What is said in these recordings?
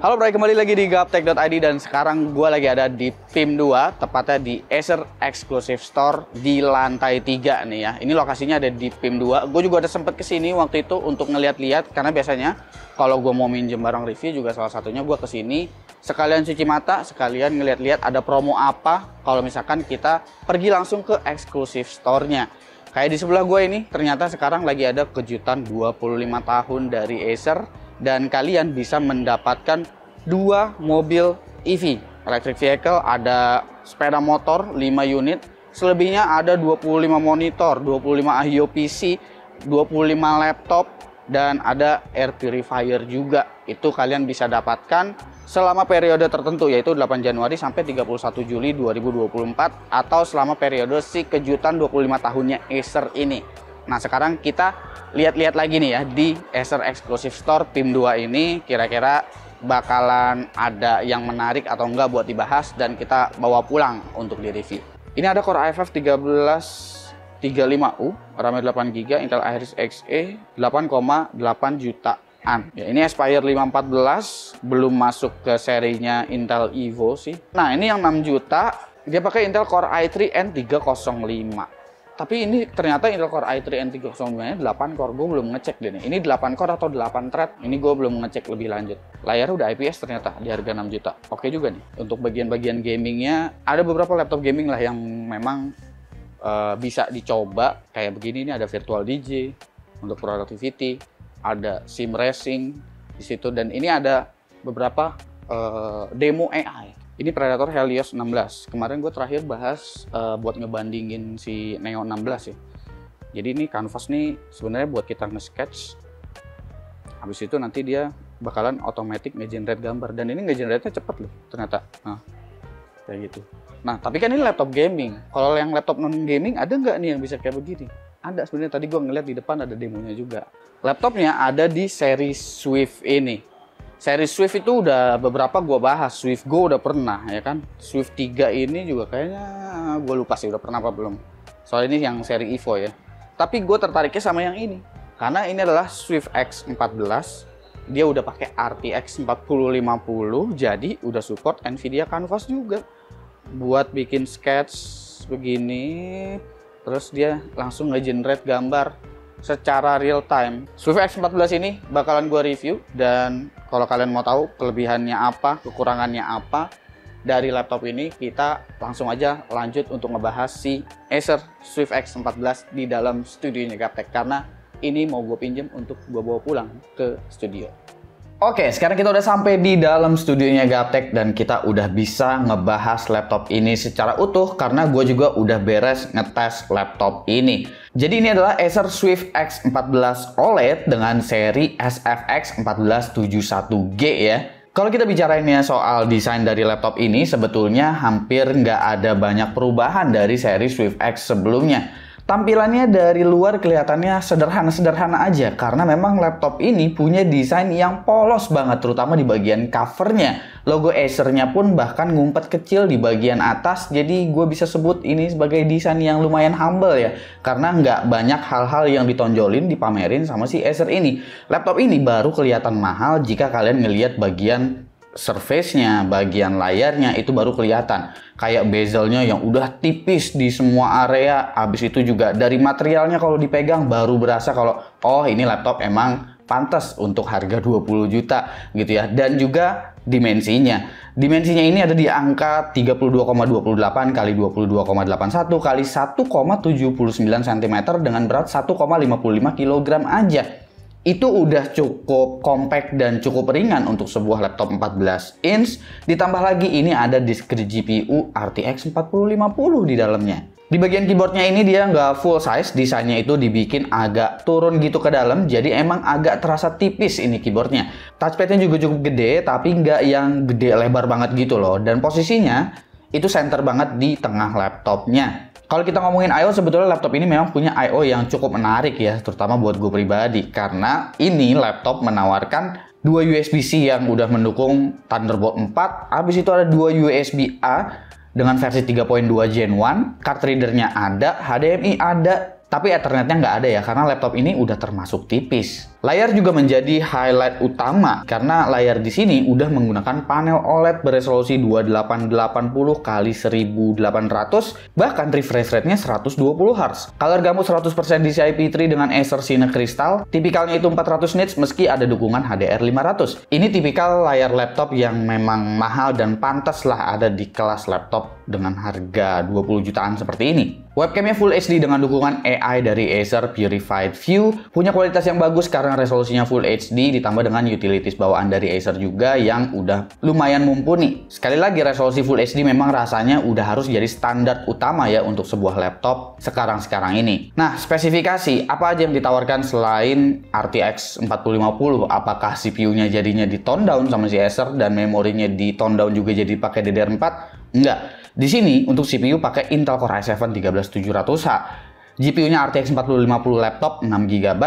Halo Bray, kembali lagi di Gaptek.id dan sekarang gue lagi ada di PIM 2, tepatnya di Acer Exclusive Store di lantai 3 nih ya. Ini lokasinya ada di PIM 2. Gue juga ada sempet kesini waktu itu untuk ngeliat-liat, karena biasanya kalau gue mau minjem barang review juga salah satunya gue kesini sekalian cuci mata, sekalian ngeliat-liat ada promo apa kalau misalkan kita pergi langsung ke Exclusive Store-nya. Kayak di sebelah gue ini, ternyata sekarang lagi ada kejutan 25 tahun dari Acer. Dan kalian bisa mendapatkan 2 mobil EV, electric vehicle, ada sepeda motor 5 unit, selebihnya ada 25 monitor, 25 AHIO PC, 25 laptop, dan ada air purifier juga. Itu kalian bisa dapatkan selama periode tertentu, yaitu 8 Januari sampai 31 Juli 2024, atau selama periode si kejutan 25 tahunnya Acer ini. Nah, sekarang kita lihat-lihat lagi nih ya di Acer Exclusive Store PIM 2 ini, kira-kira bakalan ada yang menarik atau enggak buat dibahas dan kita bawa pulang untuk di-review. Ini ada Core i5 1335U, RAM 8GB, Intel Iris Xe, 8,8 jutaan. Ya, ini Aspire 514, belum masuk ke serinya Intel Evo sih. Nah, ini yang 6 juta, dia pakai Intel Core i3 N305. Tapi ini ternyata Intel Core i3 N305-nya 8 core, gue belum ngecek deh nih. Ini 8 core atau 8 thread, ini gue belum ngecek lebih lanjut. Layarnya udah IPS ternyata, di harga 6 juta. Oke juga nih. Untuk bagian-bagian gamingnya, ada beberapa laptop gaming lah yang memang bisa dicoba. Kayak begini, ini ada Virtual DJ untuk productivity, ada Sim Racing di situ, dan ini ada beberapa demo AI. Ini Predator Helios 16. Kemarin gue terakhir bahas buat ngebandingin si Neo 16 ya. Jadi ini canvas nih sebenarnya buat kita nge-sketch. Habis itu nanti dia bakalan otomatis nge-generate gambar. Dan ini nge-generate-nya cepet loh ternyata. Nah, kayak gitu. Nah, tapi kan ini laptop gaming. Kalau yang laptop non-gaming ada nggak nih yang bisa kayak begini? Ada sebenarnya, tadi gue ngeliat di depan ada demonya juga. Laptopnya ada di seri Swift ini. Seri Swift itu udah beberapa gue bahas. Swift Go udah pernah ya kan. Swift 3 ini juga kayaknya gue lupa sih udah pernah apa belum. Soalnya ini yang seri Evo ya. Tapi gue tertariknya sama yang ini. Karena ini adalah Swift X14. Dia udah pakai RTX 4050. Jadi udah support Nvidia Canvas juga. Buat bikin sketch begini. Terus dia langsung nge-generate gambar secara real time. Swift X14 ini bakalan gue review, dan kalau kalian mau tahu kelebihannya apa, kekurangannya apa dari laptop ini, kita langsung aja lanjut untuk ngebahas si Acer Swift X14 di dalam studionya Gaptek, karena ini mau gue pinjem untuk gue bawa pulang ke studio. Oke, sekarang kita udah sampai di dalam studionya Gaptek dan kita udah bisa ngebahas laptop ini secara utuh karena gue juga udah beres ngetes laptop ini. Jadi ini adalah Acer Swift X14 OLED dengan seri SFX 1471G ya. Kalau kita bicarainnya soal desain dari laptop ini, sebetulnya hampir nggak ada banyak perubahan dari seri Swift X sebelumnya. Tampilannya dari luar kelihatannya sederhana-sederhana aja karena memang laptop ini punya desain yang polos banget, terutama di bagian covernya. Logo Acer-nya pun bahkan ngumpet kecil di bagian atas, jadi gue bisa sebut ini sebagai desain yang lumayan humble ya, karena nggak banyak hal-hal yang ditonjolin, dipamerin sama si Acer ini. Laptop ini baru kelihatan mahal jika kalian ngelihat bagian surface-nya, bagian layarnya itu baru kelihatan. Kayak bezelnya yang udah tipis di semua area. Habis itu juga dari materialnya kalau dipegang baru berasa kalau oh ini laptop emang pantas untuk harga 20 juta gitu ya. Dan juga dimensinya. Dimensinya ini ada di angka 32,28 kali 22,81 kali 1,79 cm dengan berat 1,55 kg aja. Itu udah cukup compact dan cukup ringan untuk sebuah laptop 14 inch. Ditambah lagi ini ada disk GPU RTX 4050 di dalamnya. Di bagian keyboardnya ini dia nggak full size, desainnya itu dibikin agak turun gitu ke dalam, jadi emang agak terasa tipis ini keyboardnya. Touchpadnya juga cukup gede, tapi nggak yang gede lebar banget gitu loh. Dan posisinya itu center banget di tengah laptopnya. Kalau kita ngomongin I/O, sebetulnya laptop ini memang punya I/O yang cukup menarik ya, terutama buat gue pribadi. Karena ini laptop menawarkan 2 USB-C yang udah mendukung Thunderbolt 4. Habis itu ada 2 USB-A dengan versi 3.2 Gen 1. Card readernya ada, HDMI ada, tapi Ethernetnya nggak ada ya, karena laptop ini udah termasuk tipis. Layar juga menjadi highlight utama karena layar di sini udah menggunakan panel OLED beresolusi 2880 x 1800, bahkan refresh rate-nya 120 Hz. Color gamut 100% DCI P3 dengan Acer Cine Crystal, tipikalnya itu 400 nits meski ada dukungan HDR500. Ini tipikal layar laptop yang memang mahal dan pantas lah ada di kelas laptop dengan harga 20 jutaan seperti ini. Webcamnya Full HD dengan dukungan AI dari Acer Purified View, punya kualitas yang bagus karena resolusinya Full HD ditambah dengan utilities bawaan dari Acer juga yang udah lumayan mumpuni. Sekali lagi, resolusi Full HD memang rasanya udah harus jadi standar utama ya untuk sebuah laptop sekarang ini. Nah, spesifikasi apa aja yang ditawarkan selain RTX 4050? Apakah CPU-nya jadinya di tone down sama si Acer dan memorinya di tone down juga jadi pakai DDR4? Enggak. Di sini untuk CPU pakai Intel Core i7 13700H. GPU-nya RTX 4050 laptop 6GB,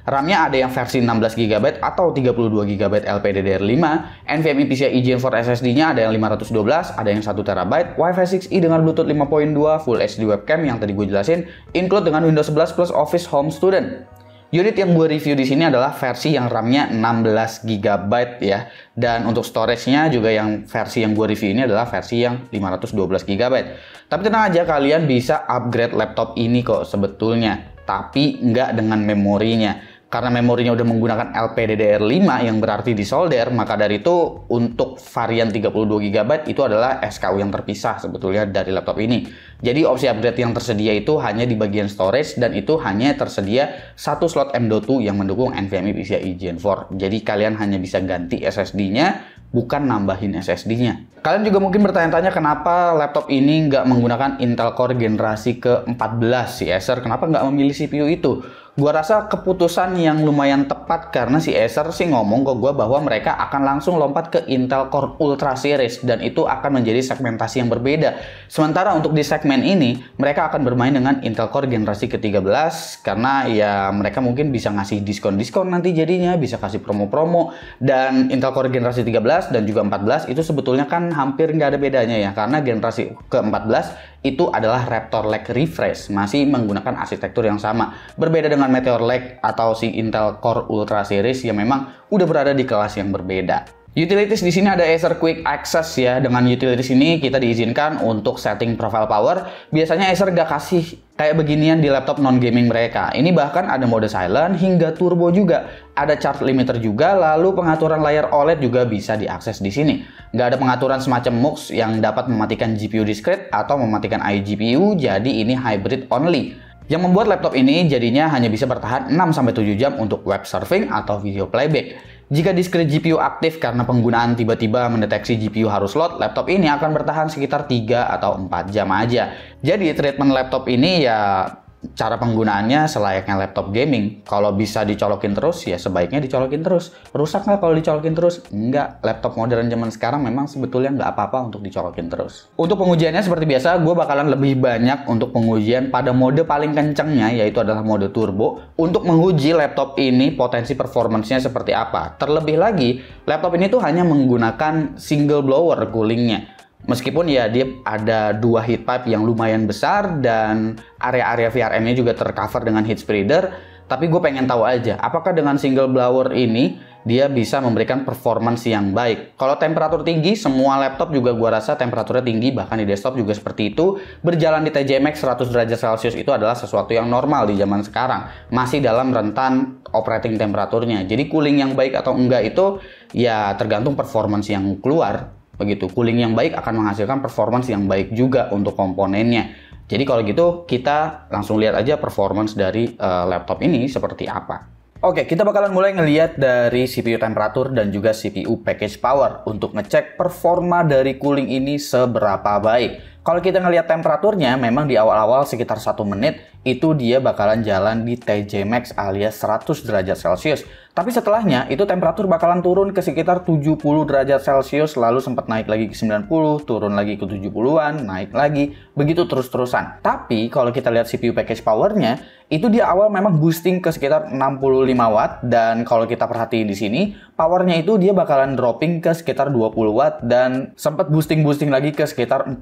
RAM-nya ada yang versi 16GB atau 32GB LPDDR5, NVMe PCIe Gen 4 SSD-nya ada yang 512, ada yang 1TB, Wi-Fi 6E dengan Bluetooth 5.2, Full HD webcam yang tadi gue jelasin, include dengan Windows 11 plus Office Home Student. Unit yang gue review di sini adalah versi yang RAM-nya 16GB ya. Dan untuk storage-nya juga yang versi yang gue review ini adalah versi yang 512GB. Tapi tenang aja, kalian bisa upgrade laptop ini kok sebetulnya. Tapi nggak dengan memorinya. Karena memorinya udah menggunakan LPDDR5 yang berarti disolder, maka dari itu untuk varian 32GB itu adalah SKU yang terpisah sebetulnya dari laptop ini. Jadi opsi upgrade yang tersedia itu hanya di bagian storage dan itu hanya tersedia satu slot M.2 yang mendukung NVMe PCIe Gen 4. Jadi kalian hanya bisa ganti SSD-nya, bukan nambahin SSD-nya. Kalian juga mungkin bertanya-tanya kenapa laptop ini nggak menggunakan Intel Core generasi ke-14 si Acer, kenapa nggak memilih CPU itu? Gua rasa keputusan yang lumayan tepat karena si Acer sih ngomong ke gua bahwa mereka akan langsung lompat ke Intel Core Ultra Series dan itu akan menjadi segmentasi yang berbeda. Sementara untuk di segmen ini mereka akan bermain dengan Intel Core generasi ke-13 karena ya mereka mungkin bisa ngasih diskon-diskon nanti jadinya, bisa kasih promo-promo, dan Intel Core generasi 13 dan juga 14 itu sebetulnya kan hampir nggak ada bedanya ya, karena generasi ke-14 itu adalah Raptor Lake Refresh, masih menggunakan arsitektur yang sama. Berbeda dengan Meteor Lake atau si Intel Core Ultra Series yang memang udah berada di kelas yang berbeda. Utilities di sini ada Acer Quick Access ya. Dengan utilities ini kita diizinkan untuk setting profile power. Biasanya Acer gak kasih kayak beginian di laptop non-gaming mereka. Ini bahkan ada mode silent hingga turbo juga. Ada charge limiter juga, lalu pengaturan layar OLED juga bisa diakses di sini. Nggak ada pengaturan semacam MUX yang dapat mematikan GPU discrete atau mematikan iGPU, jadi ini hybrid only. Yang membuat laptop ini jadinya hanya bisa bertahan 6-7 jam untuk web surfing atau video playback. Jika discrete GPU aktif karena penggunaan tiba-tiba mendeteksi GPU harus load, laptop ini akan bertahan sekitar 3 atau 4 jam aja. Jadi treatment laptop ini ya cara penggunaannya selayaknya laptop gaming. Kalau bisa dicolokin terus, ya sebaiknya dicolokin terus. Rusak nggak kalau dicolokin terus? Enggak. Laptop modern zaman sekarang memang sebetulnya nggak apa-apa untuk dicolokin terus. Untuk pengujiannya seperti biasa, gue bakalan lebih banyak untuk pengujian pada mode paling kencengnya, yaitu adalah mode turbo, untuk menguji laptop ini potensi performance-nya seperti apa. Terlebih lagi, laptop ini tuh hanya menggunakan single blower coolingnya. Meskipun ya dia ada 2 heat pipe yang lumayan besar dan area-area VRM-nya juga tercover dengan heat spreader, tapi gue pengen tahu aja apakah dengan single blower ini dia bisa memberikan performance yang baik. Kalau temperatur tinggi, semua laptop juga gue rasa temperaturnya tinggi, bahkan di desktop juga seperti itu. Berjalan di TJ Max 100 derajat Celcius itu adalah sesuatu yang normal di zaman sekarang. Masih dalam rentan operating temperaturnya. Jadi cooling yang baik atau enggak itu ya tergantung performance yang keluar. Begitu, cooling yang baik akan menghasilkan performance yang baik juga untuk komponennya. Jadi kalau gitu kita langsung lihat aja performance dari laptop ini seperti apa. Oke, kita bakalan mulai ngelihat dari CPU temperatur dan juga CPU package power untuk ngecek performa dari cooling ini seberapa baik. Kalau kita ngelihat temperaturnya, memang di awal-awal sekitar 1 menit itu dia bakalan jalan di TJ Max alias 100 derajat Celcius. Tapi setelahnya itu temperatur bakalan turun ke sekitar 70 derajat Celcius, lalu sempat naik lagi ke 90, turun lagi ke 70-an, naik lagi, begitu terus-terusan. Tapi kalau kita lihat CPU package powernya, itu di awal memang boosting ke sekitar 65 watt, dan kalau kita perhatiin di sini, powernya itu dia bakalan dropping ke sekitar 20 watt dan sempat boosting lagi ke sekitar 40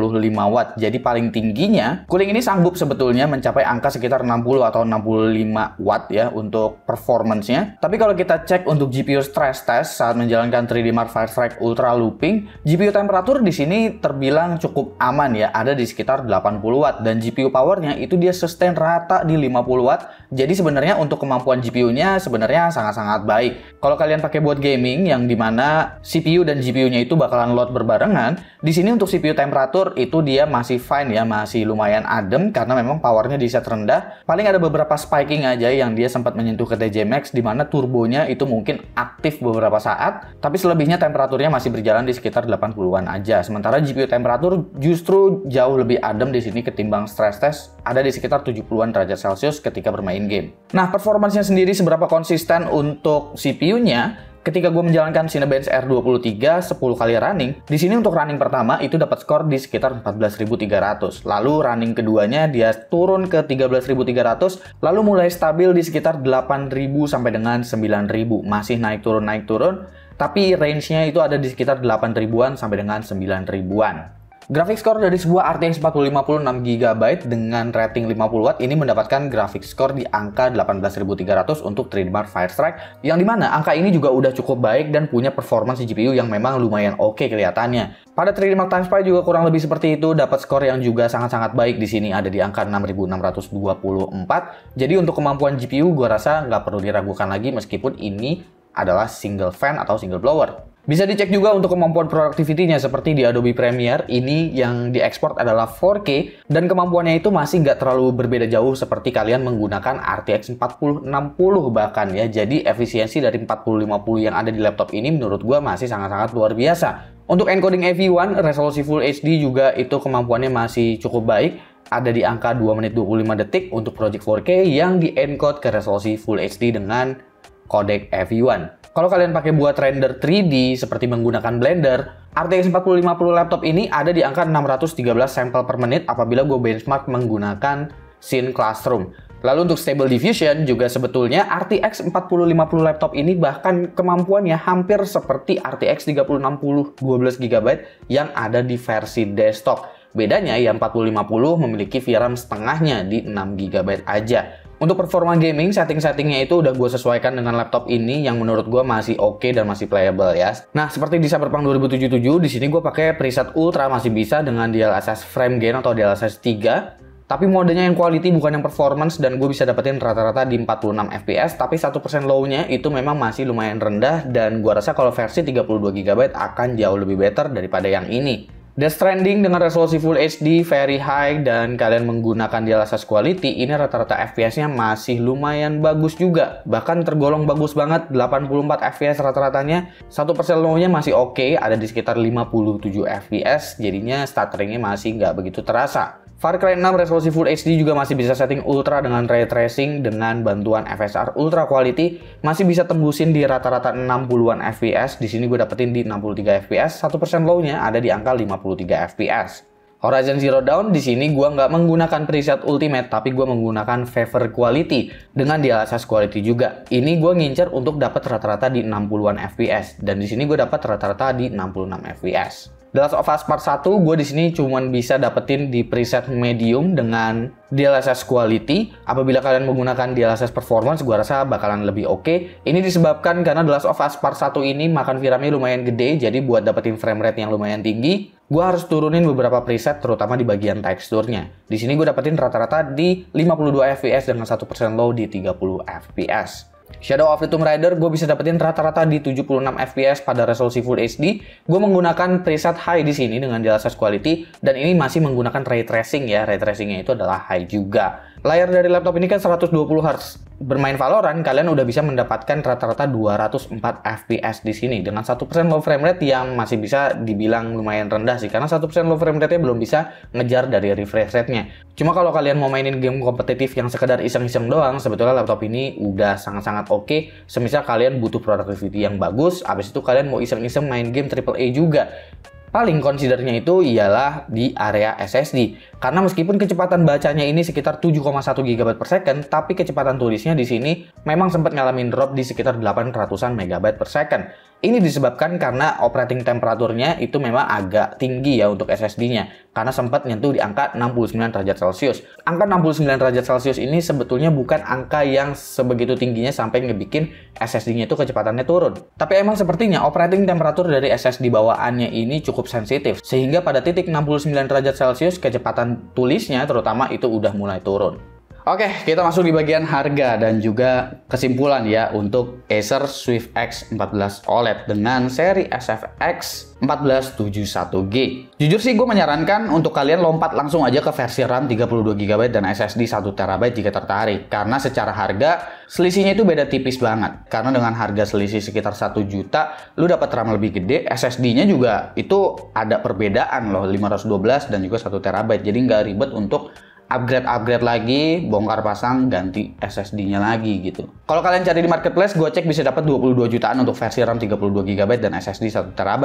Watt. Jadi paling tingginya cooling ini sanggup sebetulnya mencapai angka sekitar 60 atau 65 Watt ya untuk performance-nya. Tapi kalau kita cek untuk GPU stress test saat menjalankan 3D Mark Firestrike Ultra Looping, GPU temperatur di sini terbilang cukup aman ya, ada di sekitar 80 Watt, dan GPU powernya itu dia sustain rata di 50 Watt. Jadi sebenarnya untuk kemampuan GPU-nya sebenarnya sangat-sangat baik. Kalau kalian pakai buat gaming yang dimana CPU dan GPU-nya itu bakalan load berbarengan, di sini untuk CPU temperatur itu dia masih fine ya, masih lumayan adem karena memang powernya di set rendah. Paling ada beberapa spiking aja yang dia sempat menyentuh ke TJ Max di mana turbonya itu mungkin aktif beberapa saat, tapi selebihnya temperaturnya masih berjalan di sekitar 80-an aja. Sementara GPU temperatur justru jauh lebih adem di sini ketimbang stress test, ada di sekitar 70-an derajat Celcius ketika bermain game. Nah, performance-nya sendiri seberapa konsisten untuk CPU-nya? Ketika gue menjalankan Cinebench R23 10 kali running, di sini untuk running pertama itu dapat skor di sekitar 14.300. Lalu running keduanya dia turun ke 13.300, lalu mulai stabil di sekitar 8.000 sampai dengan 9.000. Masih naik turun, tapi range-nya itu ada di sekitar 8.000-an sampai dengan 9.000-an. Grafik skor dari sebuah RTX 4050 6GB dengan rating 50 Watt ini mendapatkan grafik skor di angka 18.300 untuk 3D Mark Firestrike, yang dimana angka ini juga udah cukup baik dan punya performance GPU yang memang lumayan oke kelihatannya. Pada 3D Mark Timespy juga kurang lebih seperti itu, dapat skor yang juga sangat-sangat baik di sini, ada di angka 6.624. Jadi untuk kemampuan GPU gua rasa nggak perlu diragukan lagi meskipun ini adalah single fan atau single blower. Bisa dicek juga untuk kemampuan productivity-nya seperti di Adobe Premiere, ini yang diekspor adalah 4K dan kemampuannya itu masih nggak terlalu berbeda jauh seperti kalian menggunakan RTX 4060 bahkan ya. Jadi efisiensi dari 4050 yang ada di laptop ini menurut gua masih sangat-sangat luar biasa. Untuk encoding AV1, resolusi Full HD juga itu kemampuannya masih cukup baik. Ada di angka 2 menit 25 detik untuk Project 4K yang di-encode ke resolusi Full HD dengan kodek AV1. Kalau kalian pakai buat render 3D seperti menggunakan Blender, RTX 4050 laptop ini ada di angka 613 sampel per menit apabila gue benchmark menggunakan Scene Classroom. Lalu untuk Stable Diffusion juga sebetulnya RTX 4050 laptop ini bahkan kemampuannya hampir seperti RTX 3060 12GB yang ada di versi desktop. Bedanya yang 4050 memiliki VRAM setengahnya di 6GB aja. Untuk performa gaming, setting-settingnya itu udah gue sesuaikan dengan laptop ini yang menurut gue masih oke dan masih playable ya. Nah, seperti di Cyberpunk 2077, di sini gue pakai preset Ultra masih bisa dengan DLSS Frame Gain atau DLSS 3. Tapi modenya yang quality bukan yang performance dan gue bisa dapetin rata-rata di 46 fps, tapi 1% low-nya itu memang masih lumayan rendah dan gue rasa kalau versi 32GB akan jauh lebih better daripada yang ini. Death Stranding dengan resolusi Full HD very high dan kalian menggunakan DLSS quality, ini rata-rata FPS-nya masih lumayan bagus juga. Bahkan tergolong bagus banget, 84 FPS rata-ratanya. 1% low-nya masih oke, ada di sekitar 57 FPS, jadinya stutteringnya masih nggak begitu terasa. Far Cry 6 resolusi Full HD juga masih bisa setting Ultra dengan Ray Tracing dengan bantuan FSR Ultra Quality, masih bisa tembusin di rata-rata 60-an FPS. Di sini gue dapetin di 63 FPS, 1% low-nya ada di angka 53 FPS. Horizon Zero Dawn di sini gue nggak menggunakan preset Ultimate, tapi gue menggunakan Favor Quality dengan DLSS Quality juga. Ini gue ngincer untuk dapat rata-rata di 60-an FPS dan di sini gue dapat rata-rata di 66 FPS. The Last of Us Part 1 gue di sini cuman bisa dapetin di preset medium dengan DLSS quality. Apabila kalian menggunakan DLSS performance gue rasa bakalan lebih oke. Ini disebabkan karena The Last of Us Part 1 ini makan VRAM-nya lumayan gede, jadi buat dapetin frame rate yang lumayan tinggi gue harus turunin beberapa preset terutama di bagian teksturnya. Di sini gue dapetin rata-rata di 52 fps dengan 1% low di 30 fps. Shadow of the Tomb Raider gue bisa dapetin rata-rata di 76 fps pada resolusi Full HD. Gue menggunakan preset high di sini dengan DLSS quality dan ini masih menggunakan ray tracing ya. Ray tracingnya itu adalah high juga. Layar dari laptop ini kan 120 Hz. Bermain Valorant kalian udah bisa mendapatkan rata-rata 204 fps di sini dengan 1% low frame rate yang masih bisa dibilang lumayan rendah sih karena 1% low frame rate-nya belum bisa ngejar dari refresh rate-nya. Cuma kalau kalian mau mainin game kompetitif yang sekedar iseng-iseng doang, sebetulnya laptop ini udah sangat-sangat oke. Semisal kalian butuh productivity yang bagus, habis itu kalian mau iseng-iseng main game AAA juga. Paling considernya itu ialah di area SSD. Karena meskipun kecepatan bacanya ini sekitar 7,1 GB per second, tapi kecepatan tulisnya di sini memang sempat ngalamin drop di sekitar 800-an MB per second. Ini disebabkan karena operating temperaturnya itu memang agak tinggi ya untuk SSD-nya, karena sempat nyentuh di angka 69 derajat Celcius. Angka 69 derajat Celcius ini sebetulnya bukan angka yang sebegitu tingginya sampai ngebikin SSD-nya itu kecepatannya turun. Tapi emang sepertinya operating temperatur dari SSD bawaannya ini cukup sensitif, sehingga pada titik 69 derajat Celcius kecepatan tulisnya terutama itu udah mulai turun. Oke, kita masuk di bagian harga dan juga kesimpulan ya untuk Acer SwiftX 14 OLED dengan seri SFX 1471G. Jujur sih gue menyarankan untuk kalian lompat langsung aja ke versi RAM 32GB dan SSD 1TB jika tertarik. Karena secara harga selisihnya itu beda tipis banget. Karena dengan harga selisih sekitar 1 juta, lu dapat RAM lebih gede, SSD-nya juga itu ada perbedaan loh, 512 dan juga 1TB. Jadi nggak ribet untuk upgrade lagi, bongkar pasang, ganti SSD-nya lagi gitu. Kalau kalian cari di marketplace, gue cek bisa dapat 22 jutaan untuk versi RAM 32GB dan SSD 1TB.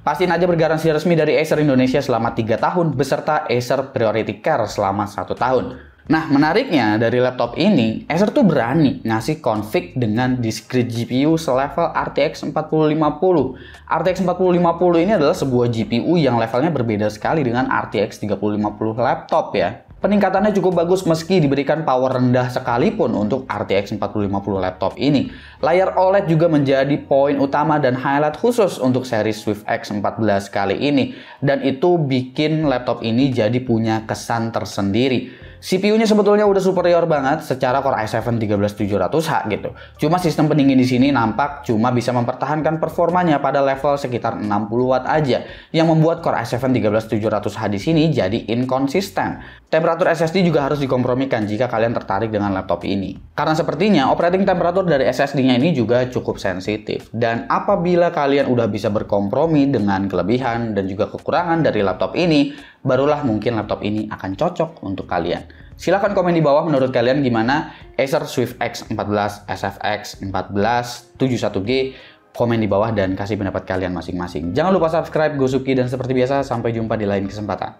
Pastiin aja bergaransi resmi dari Acer Indonesia selama 3 tahun, beserta Acer Priority Care selama 1 tahun. Nah, menariknya dari laptop ini, Acer tuh berani ngasih config dengan discrete GPU selevel RTX 4050. RTX 4050 ini adalah sebuah GPU yang levelnya berbeda sekali dengan RTX 3050 laptop ya. Peningkatannya cukup bagus meski diberikan power rendah sekalipun untuk RTX 4050 laptop ini. Layar OLED juga menjadi poin utama dan highlight khusus untuk seri SwiftX 14 kali ini. Dan itu bikin laptop ini jadi punya kesan tersendiri. CPU-nya sebetulnya udah superior banget secara Core i7 13700H gitu. Cuma sistem pendingin di sini nampak cuma bisa mempertahankan performanya pada level sekitar 60 watt aja, yang membuat Core i7 13700H di sini jadi inkonsisten. Temperatur SSD juga harus dikompromikan jika kalian tertarik dengan laptop ini. Karena sepertinya operating temperatur dari SSD-nya ini juga cukup sensitif. Dan apabila kalian udah bisa berkompromi dengan kelebihan dan juga kekurangan dari laptop ini, barulah mungkin laptop ini akan cocok untuk kalian. Silahkan komen di bawah menurut kalian gimana Acer SwiftX 14 SFX 1471G. Komen di bawah dan kasih pendapat kalian masing-masing. Jangan lupa subscribe, gue Suki, dan seperti biasa sampai jumpa di lain kesempatan.